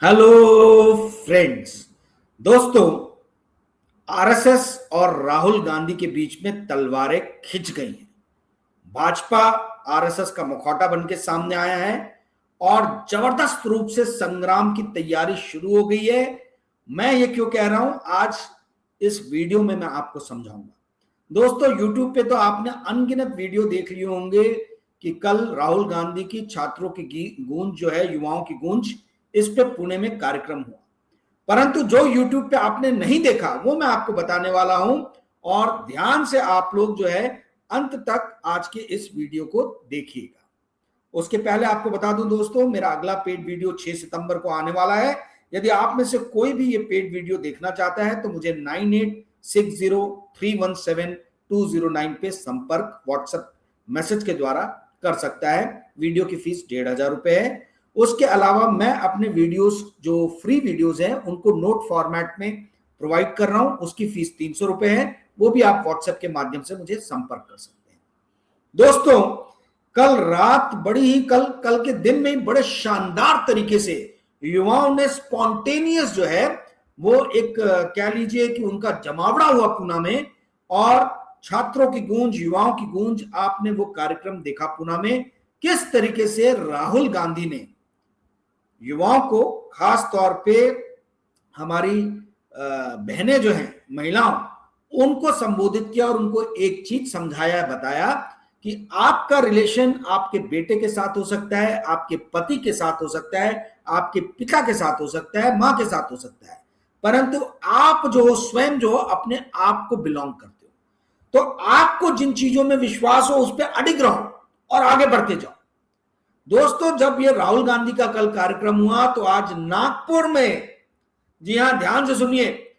Hello friends. दोस्तों, RSS और राहुल गांधी के बीच में तलवारें खिंच गई हैं। भाजपा आरएसएस का मुखौटा बन के सामने आया है और जबरदस्त रूप से संग्राम की तैयारी शुरू हो गई है। मैं ये क्यों कह रहा हूं, आज इस वीडियो में मैं आपको समझाऊंगा। दोस्तों, यूट्यूब पे तो आपने अनगिनत वीडियो देख लिए होंगे कि कल राहुल गांधी की छात्रों की गूंज जो है, युवाओं की गूंज, इस पे पुणे में कार्यक्रम हुआ। परंतु जो यूट्यूब पे आपने नहीं देखा वो मैं आपको बताने वाला हूं, और ध्यान से आप लोग जो है अंत तक आज के इस वीडियो को देखिएगा। उसके पहले आपको बता दूं दोस्तों, मेरा अगला पेड वीडियो 6 सितंबर को आने वाला है। यदि आप में से कोई भी ये पेड वीडियो देखना चाहता है तो मुझे 9860317209 पे संपर्क व्हाट्सएप मैसेज के द्वारा कर सकता है। वीडियो की फीस 1500 रुपए है। उसके अलावा मैं अपने वीडियोस, जो फ्री वीडियोस हैं, उनको नोट फॉर्मेट में प्रोवाइड कर रहा हूं। उसकी फीस 300 रुपए है। वो भी आप व्हाट्सएप के माध्यम से मुझे संपर्क कर सकते हैं। दोस्तों, कल रात बड़ी ही कल के दिन में बड़े शानदार तरीके से युवाओं ने स्पॉन्टेनियस जो है वो एक, कह लीजिए कि उनका जमावड़ा हुआ पुणे में, और छात्रों की गूंज, युवाओं की गूंज, आपने वो कार्यक्रम देखा पुणे में। किस तरीके से राहुल गांधी ने युवाओं को, खास तौर पे हमारी बहनें जो हैं, महिलाओं, उनको संबोधित किया और उनको एक चीज समझाया, बताया कि आपका रिलेशन आपके बेटे के साथ हो सकता है, आपके पति के साथ हो सकता है, आपके पिता के साथ हो सकता है, मां के साथ हो सकता है, परंतु आप जो स्वयं जो अपने आप को बिलोंग करते हो, तो आपको जिन चीजों में विश्वास हो उस पर अडिग रहो और आगे बढ़ते जाओ। दोस्तों, जब ये राहुल गांधी का कल कार्यक्रम हुआ तो आज नागपुर में, जी हां ध्यान से सुनिए,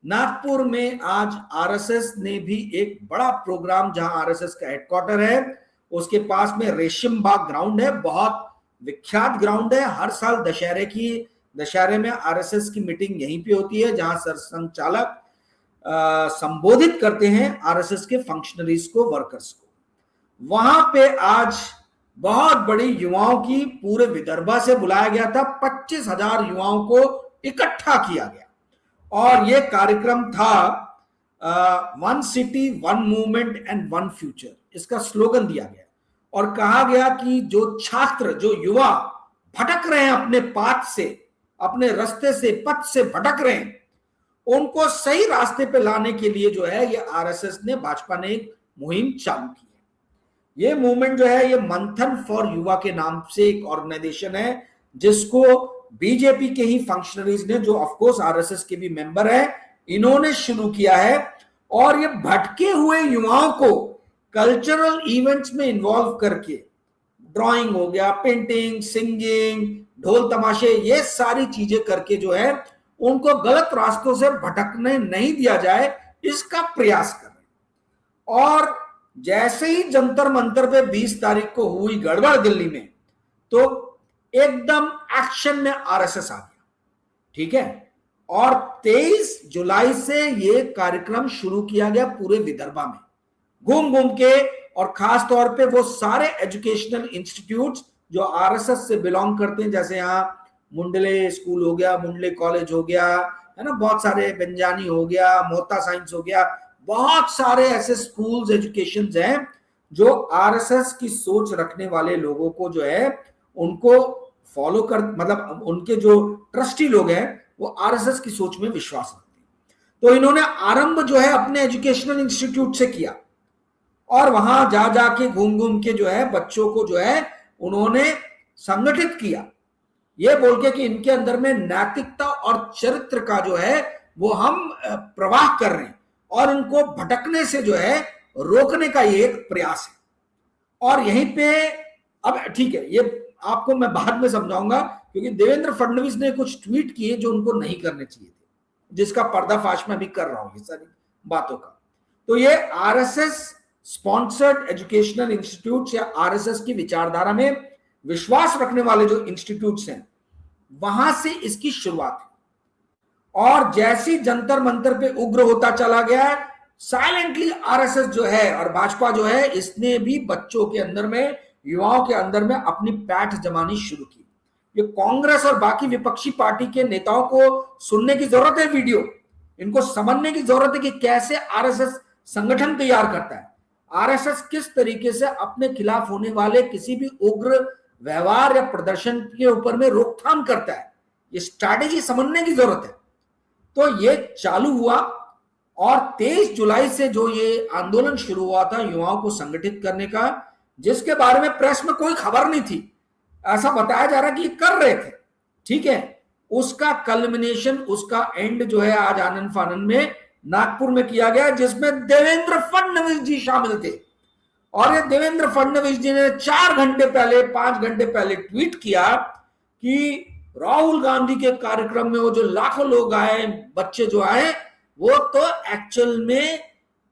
नागपुर में आज आरएसएस ने भी एक बड़ा प्रोग्राम, जहां आरएसएस का हेडक्वार्टर है उसके पास में रेशम बाग ग्राउंड है, बहुत विख्यात ग्राउंड है। हर साल दशहरे में आरएसएस की मीटिंग यहीं पे होती है, जहां सरसंघचालक संबोधित करते हैं आरएसएस के फंक्शनरीज को, वर्कर्स को। वहां पे आज बहुत बड़ी युवाओं की पूरे विदर्भा से बुलाया गया था। 25,000 युवाओं को इकट्ठा किया गया और यह कार्यक्रम था one city one movement and one future. इसका स्लोगन दिया गया और कहा गया कि जो छात्र, जो युवा भटक रहे हैं अपने पाथ से, अपने रास्ते से, पथ से भटक रहे हैं, उनको सही रास्ते पे लाने के लिए जो है ये आरएसएस ने, भाजपा ने एक मुहिम चालू की है। ये मूवमेंट जो है, ये मंथन फॉर युवा के नाम से एक ऑर्गेनाइजेशन है, जिसको बीजेपी के ही फंक्शनरीज ने, जो ऑफ कोर्स आरएसएस के भी मेंबर है, इन्होंने शुरू किया है। और ये भटके हुए युवाओं को कल्चरल इवेंट्स में इन्वॉल्व करके, ड्राइंग हो गया, पेंटिंग, सिंगिंग, ढोल तमाशे, ये सारी चीजें करके जो है उनको गलत रास्तों से भटकने नहीं दिया जाए, इसका प्रयास कर रहे। और जैसे ही जंतर मंतर पे 20 तारीख को हुई गड़बड़ दिल्ली में, तो एकदम एक्शन में आरएसएस आ गया, ठीक है। और 23 जुलाई से ये कार्यक्रम शुरू किया गया पूरे विदर्भा में, घूम घूम के, और खास तौर पे वो सारे एजुकेशनल इंस्टीट्यूट्स जो आरएसएस से बिलोंग करते हैं, जैसे यहाँ मुंडले स्कूल हो गया, मुंडले कॉलेज हो गया, है ना, बहुत सारे, बेंजानी हो गया, मोहता साइंस हो गया, बहुत सारे ऐसे स्कूल्स, एजुकेशंस हैं जो आरएसएस की सोच रखने वाले लोगों को जो है उनको फॉलो कर, मतलब उनके जो ट्रस्टी लोग हैं वो आरएसएस की सोच में विश्वास रखते हैं। तो इन्होंने आरंभ जो है अपने एजुकेशनल इंस्टीट्यूट से किया और वहां जा जाके घूम घूम के जो है बच्चों को जो है उन्होंने संगठित किया, ये बोल के कि इनके अंदर में नैतिकता और चरित्र का जो है वो हम प्रवाह कर रहे हैं और उनको भटकने से जो है रोकने का ये एक प्रयास है। और यहीं पे, अब ठीक है, ये आपको मैं बाद में समझाऊंगा, क्योंकि देवेंद्र फडणवीस ने कुछ ट्वीट किए जो उनको नहीं करने चाहिए थे, जिसका पर्दाफाश मैं भी कर रहा हूं ये सारी बातों का। तो ये आरएसएस स्पॉन्सर्ड एजुकेशनल इंस्टीट्यूट या आरएसएस की विचारधारा में विश्वास रखने वाले जो इंस्टीट्यूट्स हैं, वहां से इसकी शुरुआत है। और जैसी जंतर मंतर पे उग्र होता चला गया, साइलेंटली आरएसएस जो है और भाजपा जो है, इसने भी बच्चों के अंदर में, युवाओं के अंदर में अपनी पैठ जमानी शुरू की। ये कांग्रेस और बाकी विपक्षी पार्टी के नेताओं को सुनने की जरूरत है वीडियो, इनको समझने की जरूरत है कि कैसे आरएसएस संगठन तैयार करता है, आरएसएस किस तरीके से अपने खिलाफ होने वाले किसी भी उग्र व्यवहार या प्रदर्शन के ऊपर में रोकथाम करता है। ये स्ट्रैटेजी समझने की जरूरत है। तो ये चालू हुआ और 23 जुलाई से जो ये आंदोलन शुरू हुआ था युवाओं को संगठित करने का, जिसके बारे में प्रेस में कोई खबर नहीं थी, ऐसा बताया जा रहा कि ये कर रहे थे, ठीक है, उसका कल्मिनेशन, उसका एंड जो है आज आनंद फानन में नागपुर में किया गया, जिसमें देवेंद्र फडणवीस जी शामिल थे। और ये देवेंद्र फडणवीस जी ने 4 घंटे पहले, 5 घंटे पहले ट्वीट किया कि राहुल गांधी के कार्यक्रम में वो जो लाखों लोग आए, बच्चे जो आए, वो तो एक्चुअल में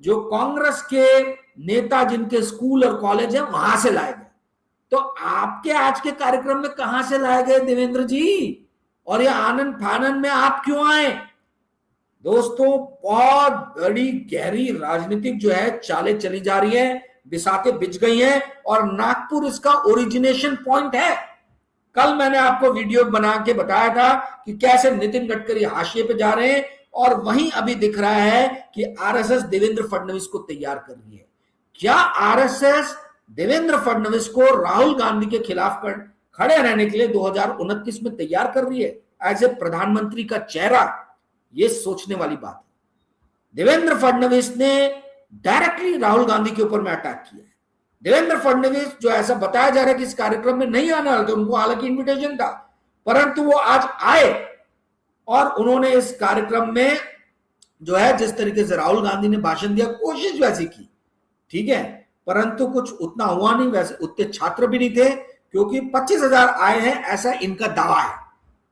जो कांग्रेस के नेता जिनके स्कूल और कॉलेज है वहां से लाए गए। तो आपके आज के कार्यक्रम में कहां से लाए गए देवेंद्र जी, और ये आनंद फानन में आप क्यों आए? दोस्तों, बहुत बड़ी गहरी राजनीतिक जो है चालें चली जा रही है, बिसाते बिछ गई हैं, और नागपुर इसका ओरिजिनेशन पॉइंट है। कल मैंने आपको वीडियो बना के बताया था कि कैसे नितिन गडकरी हाशिए पे जा रहे हैं, और वहीं अभी दिख रहा है कि आरएसएस देवेंद्र फडणवीस को तैयार कर रही है। क्या आरएसएस देवेंद्र फडणवीस को राहुल गांधी के खिलाफ खड़े रहने के लिए 2029 में तैयार कर रही है एज ए प्रधानमंत्री का चेहरा? ये सोचने वाली बात है। देवेंद्र फडणवीस ने डायरेक्टली राहुल गांधी के ऊपर में अटैक किया है। देवेंद्र फडणवीस जो ऐसा बताया जा रहा है कि इस कार्यक्रम में नहीं आना था, उनको हालांकि इन्विटेशन था, परंतु वो आज आए और उन्होंने इस कार्यक्रम में जो है जिस तरीके से राहुल गांधी ने भाषण दिया, कोशिश वैसी की, ठीक है, परंतु कुछ उतना हुआ नहीं। वैसे उतने छात्र भी नहीं थे, क्योंकि 25,000 आए हैं ऐसा इनका दावा है।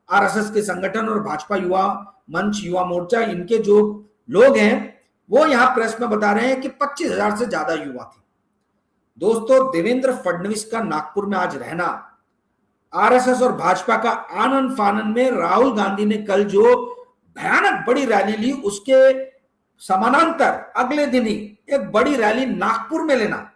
आरएसएस के संगठन और भाजपा युवा मंच, युवा मोर्चा, इनके जो लोग हैं वो यहां प्रेस में बता रहे हैं कि 25,000 से ज्यादा युवा थे। दोस्तों, देवेंद्र फडणवीस का नागपुर में आज रहना, आरएसएस और भाजपा का आनंद फानन में राहुल गांधी ने कल जो भयानक बड़ी रैली ली, उसके समानांतर अगले दिन ही एक बड़ी रैली नागपुर में लेना,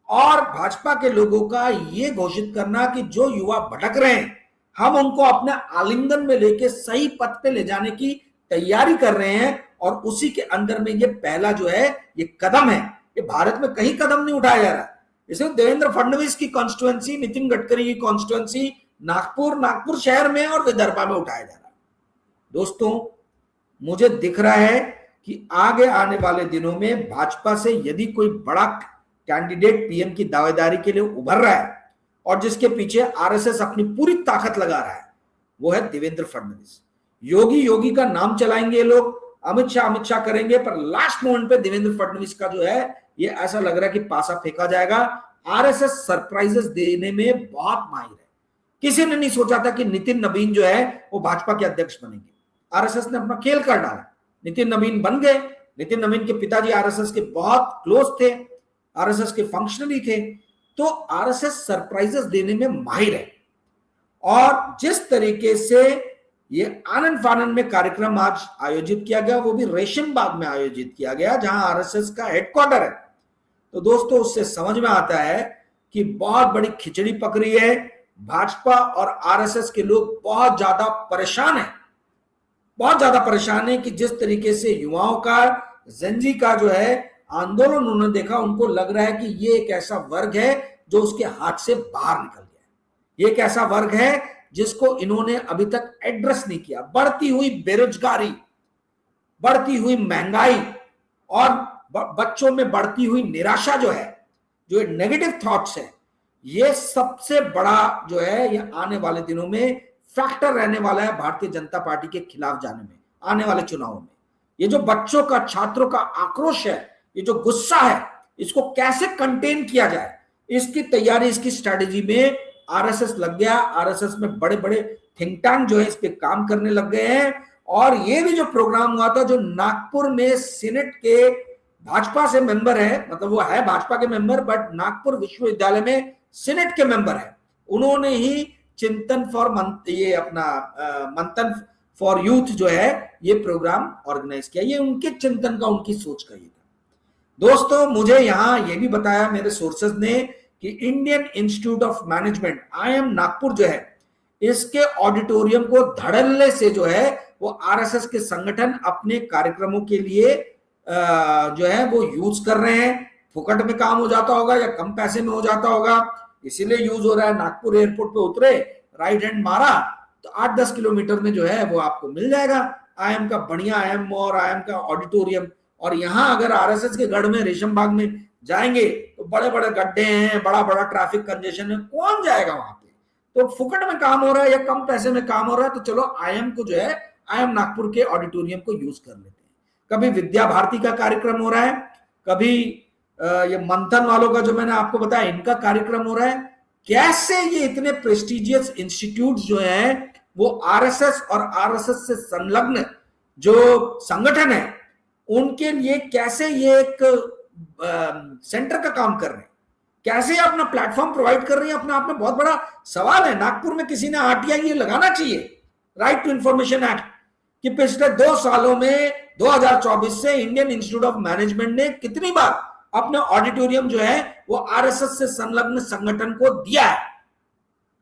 और भाजपा के लोगों का ये घोषित करना कि जो युवा भटक रहे हैं हम उनको अपने आलिंगन में लेके सही पथ पे ले जाने की तैयारी कर रहे हैं, और उसी के अंदर में ये पहला जो है ये कदम है। ये भारत में कहीं कदम नहीं उठाया जा रहा। इसे देवेंद्र फडणवीस की कॉन्स्टिट्युएंसी, नितिन गडकरी की कॉन्स्टिट्युएंसी नागपुर शहर में और विदर्भा में उठाया जा रहा है। दोस्तों, मुझे दिख रहा है कि आगे आने वाले दिनों में भाजपा से यदि कोई बड़ा कैंडिडेट पीएम की दावेदारी के लिए उभर रहा है और जिसके पीछे आरएसएस अपनी पूरी ताकत लगा रहा है, वो है देवेंद्र फडणवीस। योगी का नाम चलाएंगे लोग, अमित शाह करेंगे, पर लास्ट मोमेंट पे देवेंद्र फडणवीस का जो है ये ऐसा लग रहा है कि पासा फेंका जाएगा। आरएसएस सरप्राइजेस देने में बहुत माहिर है। किसी ने नहीं सोचा था कि नितिन नवीन जो है वो भाजपा के अध्यक्ष बनेंगे। आरएसएस ने अपना खेल कर डाला, नितिन नवीन बन गए। नितिन नवीन के पिताजी आरएसएस के बहुत क्लोज थे, आरएसएस के फंक्शनरी थे। तो आरएसएस सरप्राइजेस देने में माहिर है, और जिस तरीके से ये आनंद फानन में कार्यक्रम आज आयोजित किया गया, वो भी रेशम बाग में आयोजित किया गया जहां आरएसएस का हेडक्वार्टर है। तो दोस्तों, उससे समझ में आता है कि बहुत बड़ी खिचड़ी पक रही है। भाजपा और आरएसएस के लोग बहुत ज्यादा परेशान है कि जिस तरीके से युवाओं का, जेनजी का जो है आंदोलन उन्होंने देखा, उनको लग रहा है कि ये एक ऐसा वर्ग है जो उसके हाथ से बाहर निकल गया। ये एक ऐसा वर्ग है जिसको इन्होंने अभी तक एड्रेस नहीं किया। बढ़ती हुई बेरोजगारी, बढ़ती हुई महंगाई और बच्चों में बढ़ती हुई निराशा जो है, जो नेगेटिव थॉट्स है, ये सबसे बड़ा जो है ये आने वाले दिनों में फैक्टर रहने वाला है भारतीय जनता पार्टी के खिलाफ जाने में, आने वाले चुनावों में। ये जो बच्चों का, छात्रों का आक्रोश है, ये जो गुस्सा है, इसको कैसे कंटेन किया जाए, इसकी तैयारी, इसकी स्ट्रेटेजी में आरएसएस लग गया। आरएसएस में बड़े बड़े थिंक टैंक जो है इस पे काम करने लग गए हैं। और ये भी जो प्रोग्राम हुआ था, जो नागपुर में सीनेट के भाजपा से मेंबर है, मतलब वो है भाजपा के मेंबर, बट नागपुर विश्वविद्यालय में सीनेट के मेंबर है, उन्होंने ही चिंतन मंथन फॉर यूथ जो है ये प्रोग्राम ऑर्गेनाइज किया। ये उनके चिंतन का, उनकी सोच का ये था। दोस्तों, मुझे यहां ये भी बताया मेरे सोर्सेज ने कि Indian Institute of management, IIM Nagpur जो है, इसके ऑडिटोरियम को धड़ल्ले से जो है वो आरएसएस के संगठन अपने कार्यक्रमों के लिए जो है वो यूज कर रहे हैं। फुकट में काम हो जाता होगा या कम पैसे में हो जाता होगा, इसीलिए यूज हो रहा है। नागपुर एयरपोर्ट पे उतरे, राइट हैंड मारा तो 8-10 किलोमीटर में जो है वो आपको मिल जाएगा आईएम का बढ़िया आईएम और आईएम का ऑडिटोरियम। और यहाँ अगर आरएसएस के गढ़ में रेशम बाग में जाएंगे तो बड़े बड़े गड्ढे हैं, बड़ा बड़ा ट्रैफिक कंजेशन है, कौन जाएगा वहां पे? तो फुकट में काम हो रहा है या कम पैसे में काम हो रहा है तो चलो आईएम को जो है आईएम नागपुर के ऑडिटोरियम को यूज कर लेते हैं। कभी विद्या भारती का कार्यक्रम हो रहा है, कभी ये मंथन वालों का जो मैंने आपको बताया इनका कार्यक्रम हो रहा है। कैसे ये इतने प्रेस्टिजियस इंस्टीट्यूट जो है वो आरएसएस और आरएसएस से संलग्न जो संगठन है उनके लिए कैसे ये एक सेंटर का काम कर रहे हैं, कैसे अपना प्लेटफॉर्म प्रोवाइड कर रही है, अपने आप में बहुत बड़ा सवाल है। नागपुर में किसी ने आरटीआई ये लगाना चाहिए, राइट टू इंफॉर्मेशन एक्ट, कि पिछले 2 सालों में 2024 से इंडियन इंस्टीट्यूट ऑफ मैनेजमेंट ने कितनी बार अपने ऑडिटोरियम जो है वो आरएसएस से संलग्न संगठन को दिया है।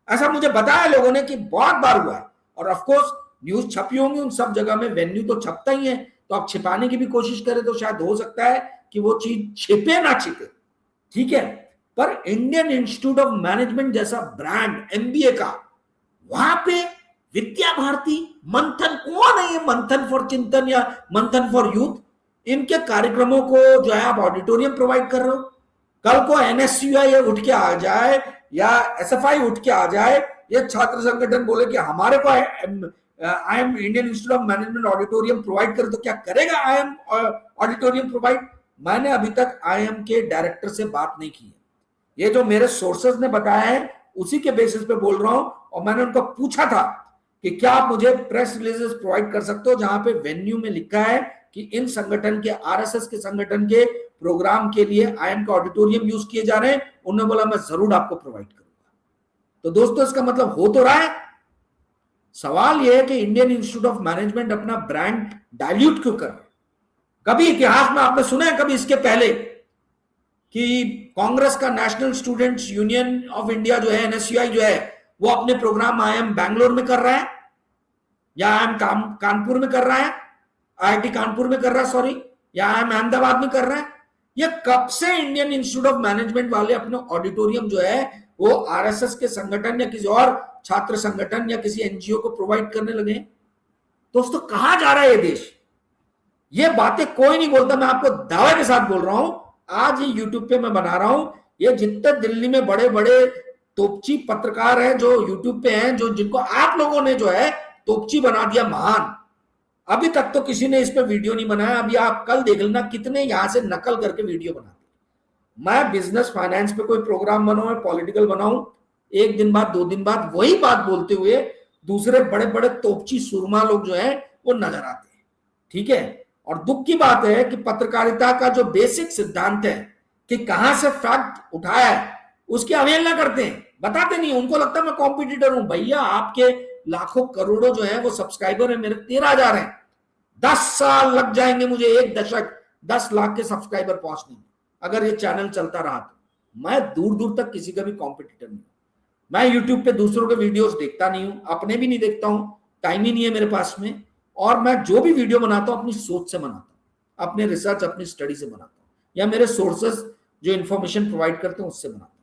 ऐसा मुझे बताया लोगों ने कि बहुत बार हुआ है। और ऑफ कोर्स न्यूज छपी होंगी उन सब जगह में, वेन्यू तो छपता ही है, तो आप छिपाने की भी कोशिश करें तो शायद हो सकता है कि वो चीज छिपे ना छिपे, ठीक है। पर इंडियन इंस्टीट्यूट ऑफ मैनेजमेंट जैसा ब्रांड एमबीए का, वहां पे विद्या भारती, मंथन, कौन है ये मंथन फॉर चिंतन या मंथन फॉर यूथ, इनके कार्यक्रमों को जो है आप ऑडिटोरियम प्रोवाइड कर रहे हो। कल को एनएसयूआई उठ के आ जाए या एसएफआई उठ के आ जाए, ये छात्र संगठन बोले कि हमारे को IM Indian Institute of Management auditorium provide करे, तो क्या करेगा आईएम ऑडिटोरियम प्रोवाइड? मैंने अभी तक आईएम के डायरेक्टर से बात नहीं की है, ये जो मेरे सोर्सेज ने बताया है उसी के बेसिस पे बोल रहा हूं। और मैंने उनको पूछा था कि क्या आप मुझे प्रेस रिलीजेस प्रोवाइड कर सकते हो जहां पे वेन्यू में लिखा है कि इन संगठन के, आरएसएस के संगठन के प्रोग्राम के लिए आईएम का ऑडिटोरियम यूज किए जा रहे हैं। उन्होंने बोला मैं जरूर आपको प्रोवाइड करूंगा। तो दोस्तों इसका मतलब हो तो रहा है। सवाल यह है कि इंडियन इंस्टीट्यूट ऑफ मैनेजमेंट अपना ब्रांड डाइल्यूट क्यों कर रहे हैं? कभी इतिहास में आपने सुना है कभी इसके पहले कि कांग्रेस का national students union of India जो है, एनएसयूआई जो है, वो अपने प्रोग्राम आईएम बैंगलोर में कर रहा है या आईएम कानपुर में कर रहा है, आईआईटी कानपुर में कर रहा है, सॉरी, या आईएम अहमदाबाद में कर रहा है? ये कब से इंडियन इंस्टीट्यूट ऑफ मैनेजमेंट वाले अपने ऑडिटोरियम जो है वो आरएसएस के संगठन या किसी और छात्र संगठन या किसी एनजीओ को प्रोवाइड करने लगे? दोस्तों कहां जा रहा है ये देश? ये बातें कोई नहीं बोलता, मैं आपको दावे के साथ बोल रहा हूं। आज ये यूट्यूब पे मैं बना रहा हूं, ये जितने दिल्ली में बड़े बड़े तोपची पत्रकार हैं जो यूट्यूब पे हैं, जो जिनको आप लोगों ने जो है तोपची बना दिया महान, अभी तक तो किसी ने इस पे वीडियो नहीं बनाया। अभी आप कल देख लेना कितने यहां से नकल करके वीडियो बनाते। मैं बिजनेस फाइनेंस पे कोई प्रोग्राम बनाऊं, पॉलिटिकल बनाऊं, 1 दिन बाद 2 दिन बाद वही बात बोलते हुए दूसरे बड़े बड़े तोपची सुरमा लोग जो है वो नजर आते हैं, ठीक है। और दुख की बात है कि पत्रकारिता का जो बेसिक सिद्धांत है कि कहां से फैक्ट उठाया है उसकी अवहेलना करते हैं, बताते नहीं। उनको लगता है मैं कॉम्पिटिटर हूं। भैया आपके लाखों करोड़ों जो है वो सब्सक्राइबर है, मेरे 13,000 हैं। 10 साल लग जाएंगे मुझे, 1 दशक, 10 लाख के सब्सक्राइबर पहुंचने में, अगर ये चैनल चलता रहा तो। मैं दूर दूर तक किसी का भी कॉम्पिटिटर नहीं हूं। मैं यूट्यूब पे दूसरों के वीडियोस देखता नहीं हूं, अपने भी नहीं देखता हूं, टाइम ही नहीं है मेरे पास में। और मैं जो भी वीडियो बनाता हूं अपनी सोच से बनाता हूं, अपने रिसर्च, अपनी स्टडी से बनाता हूं, या मेरे सोर्सेस जो इंफॉर्मेशन प्रोवाइड करते हैं उससे बनाता हूं।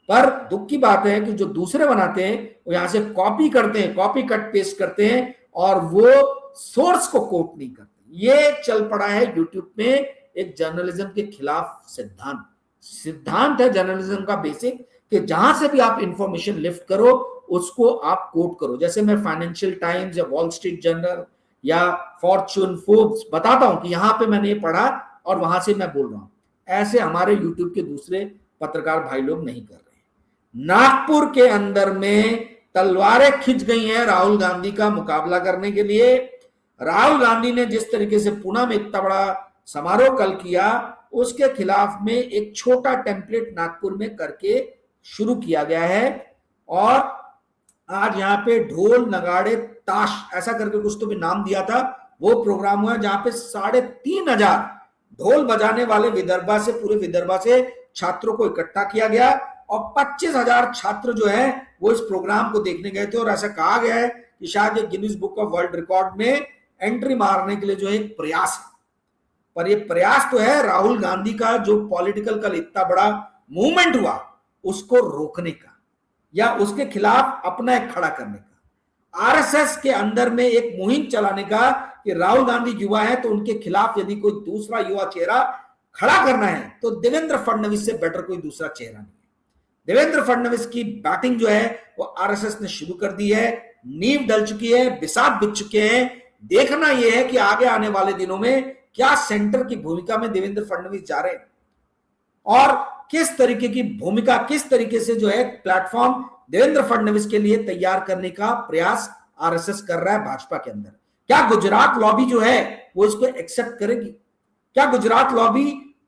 पर दुख की बात है कि जो दूसरे बनाते हैं वो यहां से कॉपी करते हैं, कॉपी कट पेस्ट करते हैं और वो सोर्स को कोट नहीं करते। ये चल पड़ा है यूट्यूब में एक जर्नलिज्म के खिलाफ सिद्धांत है जर्नलिज्म का बेसिक, कि जहां से भी आप इंफॉर्मेशन लिफ्ट करो उसको आप कोट करो। जैसे मैं फाइनेंशियल टाइम्स या वॉल स्ट्रीट जर्नल या फॉर्च्यून, फोर्ब्स बताता हूं कि यहां पे मैंने ये पढ़ा और वहां से मैं बोल रहा हूं। ऐसे हमारे यूट्यूब के दूसरे पत्रकार भाई लोग नहीं कर रहे। नागपुर के अंदर में तलवारें खिंच गई हैं राहुल गांधी का मुकाबला करने के लिए। राहुल गांधी ने जिस तरीके से पुणे में इतना बड़ा समारोह कल किया, उसके खिलाफ में एक छोटा टेम्पलेट नागपुर में करके शुरू किया गया है। और आज यहाँ पे ढोल नगाड़े ताश ऐसा करके कुछ तो भी नाम दिया था, वो प्रोग्राम हुआ जहां पे 3,500 ढोल बजाने वाले विदर्भा से, पूरे विदर्भा से छात्रों को इकट्ठा किया गया और 25,000 छात्र जो है वो इस प्रोग्राम को देखने गए थे। और ऐसा कहा गया है कि शायद ये Guinness book of world record में एंट्री मारने के लिए जो है एक प्रयास है। पर ये प्रयास तो है राहुल गांधी का जो पॉलिटिकल कल इतना बड़ा मूवमेंट हुआ उसको रोकने का या उसके खिलाफ अपना एक खड़ा करने का, आरएसएस के अंदर में एक मुहिम चलाने का कि राहुल गांधी युवा है तो उनके खिलाफ यदि कोई दूसरा युवा चेहरा खड़ा करना है तो देवेंद्र फडणवीस से बेटर कोई दूसरा चेहरा नहीं है। देवेंद्र फडणवीस की बैटिंग जो है वो आरएसएस ने शुरू कर दी है, नींव डल चुकी है, बिसात बिछ चुके हैं। देखना यह है कि आगे आने वाले दिनों में क्या सेंटर की भूमिका में देवेंद्र फडणवीस जा रहे हैं और किस तरीके की भूमिका, किस तरीके से जो है प्लेटफॉर्म देवेंद्र फडणवीस के लिए तैयार करने का प्रयास आरएसएस कर रहा है भाजपा के अंदर। क्या गुजरात लॉबी जो है वो इसको एक्सेप्ट करेगी? क्या गुजरात लॉबी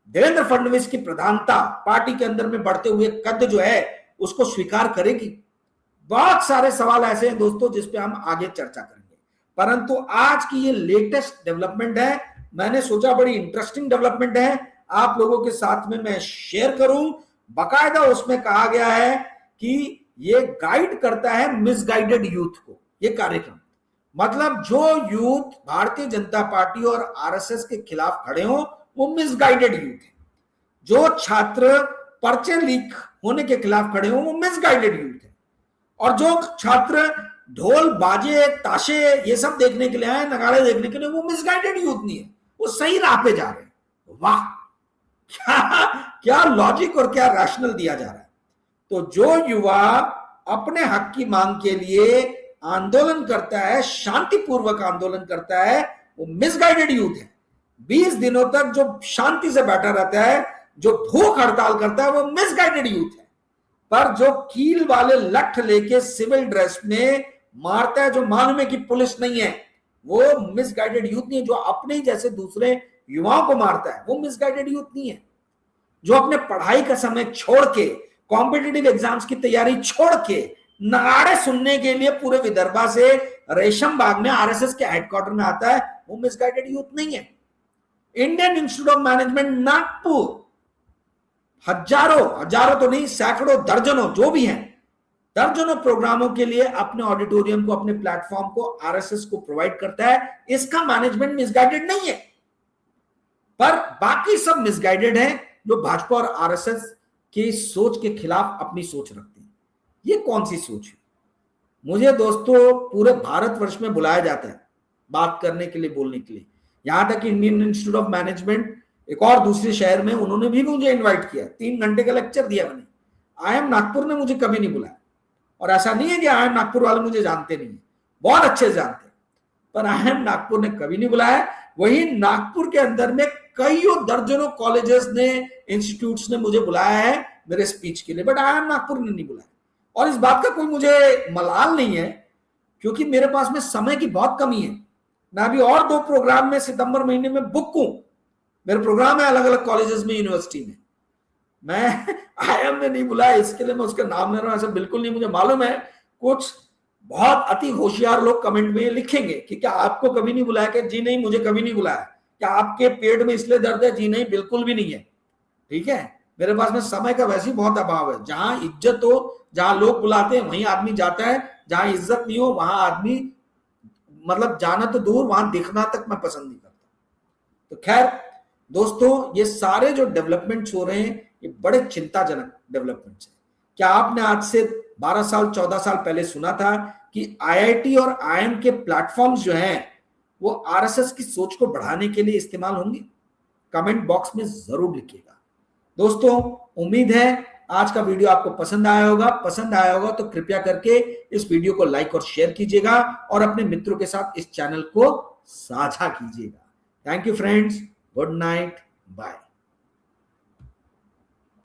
देवेंद्र फडणवीस की प्रधानता, पार्टी के अंदर में बढ़ते हुए कद जो है उसको स्वीकार करेगी? बहुत सारे सवाल ऐसे हैं दोस्तों जिस पे हम आगे चर्चा करेंगे, परंतु आज की ये लेटेस्ट डेवलपमेंट है, मैंने सोचा बड़ी इंटरेस्टिंग डेवलपमेंट है, आप लोगों के साथ में मैं शेयर करूं। बाकायदा उसमें कहा गया है कि ये गाइड करता है मिसगाइडेड यूथ को, ये कार्यक्रम। मतलब जो यूथ भारतीय जनता पार्टी और आरएसएस के खिलाफ खड़े हो वो मिसगाइडेड यूथ है, जो छात्र पर्चे लीक होने के खिलाफ खड़े हो वो मिसगाइडेड यूथ है, और जो छात्र ढोल बाजे ताशे ये सब देखने के लिए आए, नगाड़े देखने के लिए, वो मिसगाइडेड यूथ नहीं है, वो सही राह पे जा रहे हैं। वाह, क्या क्या लॉजिक और क्या रैशनल दिया जा रहा है। तो जो युवा अपने हक की मांग के लिए आंदोलन करता है, शांतिपूर्वक आंदोलन करता है, वो मिसगाइडेड यूथ है। 20 दिनों तक जो शांति से बैठा रहता है, जो भूख हड़ताल करता है, वो मिसगाइडेड यूथ है। पर जो कील वाले लठ लेके सिविल ड्रेस में मारता है, जो मालूम है कि पुलिस नहीं है, वो मिसगाइडेड यूथ नहीं है। जो अपने ही जैसे दूसरे युवाओं को मारता है वो मिसगाइडेड यूथ नहीं है। जो अपने पढ़ाई का समय छोड़ के, कॉम्पिटिटिव एग्जाम्स की तैयारी छोड़ के नगाड़े सुनने के लिए पूरे विदर्भा से रेशम बाग में आरएसएस के हेडक्वार्टर में आता है, वो मिसगाइडेड यूथ नहीं है। Indian Institute of management Nagpur हजारों तो नहीं, सैकड़ों, दर्जनों, जो भी हैं, दर्जनों प्रोग्रामों के लिए अपने ऑडिटोरियम को, अपने प्लेटफॉर्म को आरएसएस को प्रोवाइड करता है। इसका मैनेजमेंट मिसगाइडेड नहीं है, पर बाकी सब मिसगाइडेड है जो भाजपा और आरएसएस की सोच के खिलाफ अपनी सोच रखते हैं। ये कौन सी सोच है? मुझे दोस्तों पूरे भारतवर्ष में बुलाया जाता है बात करने के लिए, बोलने के लिए। यहां तक कि इंडियन इंस्टीट्यूट ऑफ मैनेजमेंट एक और दूसरे शहर में, उन्होंने भी मुझे इनवाइट किया, 3 घंटे का लेक्चर दिया मैंने। IIM नागपुर ने मुझे कभी नहीं बुलाया, और ऐसा नहीं है कि IIM नागपुर वाले मुझे जानते नहीं, बहुत अच्छे से जानते हैं, पर IIM नागपुर ने कभी नहीं बुलाया। वही नागपुर के अंदर में कईयों दर्जनों कॉलेजेस ने, इंस्टीट्यूट्स ने मुझे बुलाया है मेरे स्पीच के लिए, बट IIM नागपुर ने नहीं बुलाया। और इस बात का कोई मुझे मलाल नहीं है, क्योंकि मेरे पास में समय की बहुत कमी है। मैं अभी और 2 प्रोग्राम में सितंबर महीने में बुक हूं, मेरे प्रोग्राम है अलग अलग कॉलेजेस में, यूनिवर्सिटी में। मैं IIM ने नहीं बुलाया, इसके लिए मैं उसका नाम ले रहा हूं, ऐसा बिल्कुल नहीं। मुझे मालूम है कुछ बहुत अति होशियार लोग कमेंट में लिखेंगे कि क्या आपको कभी नहीं बुलाया? कि जी नहीं, मुझे कभी नहीं बुलाया। क्या आपके पेट में इसलिए दर्द है? जी नहीं, बिल्कुल भी नहीं है। ठीक है, मेरे पास में समय का वैसे ही बहुत अभाव है। जहां इज्जत हो, जहां लोग बुलाते हैं वहीं आदमी जाता है, जहां इज्जत नहीं हो वहां आदमी, मतलब जाना तो दूर, वहां दिखना तक मैं पसंद नहीं करता। तो खैर दोस्तों, ये सारे जो डेवलपमेंट्स हो रहे हैं ये बड़े चिंताजनक डेवलपमेंट्स हैं। क्या आपने आज से 12 साल 14 साल पहले सुना था कि IIT और IIM के प्लेटफॉर्म्स जो हैं वो आरएसएस की सोच को बढ़ाने के लिए इस्तेमाल होंगे? कमेंट बॉक्स में जरूर लिखिएगा। दोस्तों, उम्मीद है आज का वीडियो आपको पसंद आया होगा। पसंद आया होगा तो कृपया करके इस वीडियो को लाइक और शेयर कीजिएगा और अपने मित्रों के साथ इस चैनल को साझा कीजिएगा। Thank you friends, good night, bye.